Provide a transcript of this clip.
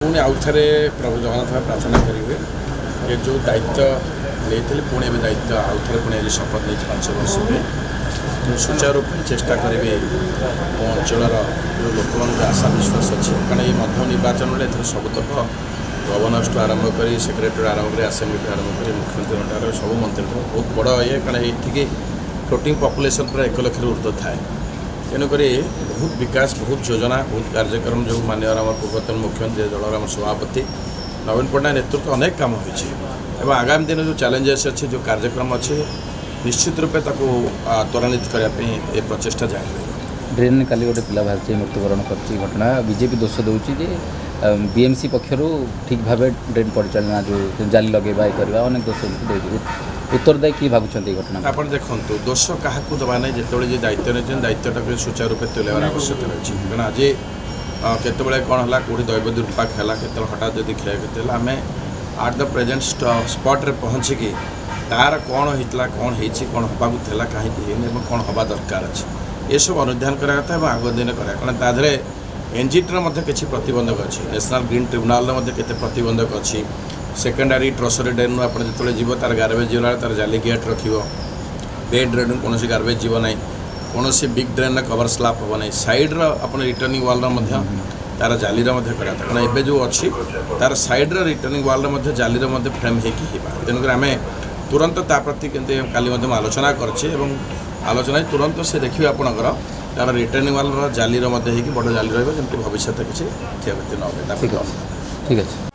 पुणी आउ थे प्रभु जगन्नाथ प्रार्थना करेंगे ये जो दायित्व नहीं पुणी ए दायित्व आउ थे पुणी शपथ नहीं 5 वर्ष सुचारू चेष्टा करेंगे मो अंचल जो लोक आशा विश्वास अच्छे कारण ये मध्य निर्वाचन में एथर सबुतक गवर्नर्स ठूँ आरंभ कर सेक्रेटरी आरंभ कर आसेम्बली ठूँ आरंभ कर मुख्यमंत्री सब मंत्री बहुत बड़ ये कारण ये फ्लोटिंग पॉपुलेशन पूरा 1 लाख ऊर्ध्व थाए तेणुक बहुत विकास बहुत योजना बहुत कार्यक्रम जो माननीय पूर्वतन मुख्यमंत्री दलर आम सभापति नवीन पट्टनायक नेतृत्व अनेक कम हो आगामी दिन जो चैलेंजेस अच्छे जो कार्यक्रम अच्छे निश्चित रूपे त्वरान्वित करने प्रचेषा जारी रही ड्रेन काली गोटे पिला बाहर मृत्युवरण कर घटना बीजेपी दोष दूसरी बीएमसी पक्षर ठीक भाव ड्रेन परिचालना जो जाली लगेवा ये करवा अनेक दोष उत्तरदायी किए भावुं घटना आप देखो दोष क्या दबा ना जिते दायित्व नहीं दायित्वटा सुचारू रूपे तुलाइबार आवश्यकता रही कारण आज केतबेले कौन है कौटी दैव दुर्पाक है केत हठात जब क्षयक्षति है आम आट द प्रेजेंट स्पॉट रे पहुँचिकी तार कौन होता कौन कौन हवा कहीं कौन हवा दरकार अच्छे ये सब अनुधान कराया आग दिन कराया कारण ताधे एनजीटी किसी प्रतिबंधक अच्छी नेशनल ग्रीन ट्रिब्यूनाल केते प्रतिबंधक अच्छी सेकेंडरी ट्रसरी ड्रेन आप जो जीव तार गार्बेज जीवना तार जाली गेट रख बेड ड्रेन कौन गार्बेज जीव ना कौन बिग ड्रेन कवर स्लाप हम ना सैड्र आप रिटर्निंग वाल तार जाली करा कारण एवं जो अच्छी तार सैड्र रिटर्निंग वाल जाली फ्रेम होगा तेणुक आम तुरंत प्रति काली आलोचना करछे आलोचना तुरंत से देखिए आपणकर तार रिटर्निंग वाल जाली बड़ जाली रही भविष्य किसी क्षयक्षति न हो ठीक है।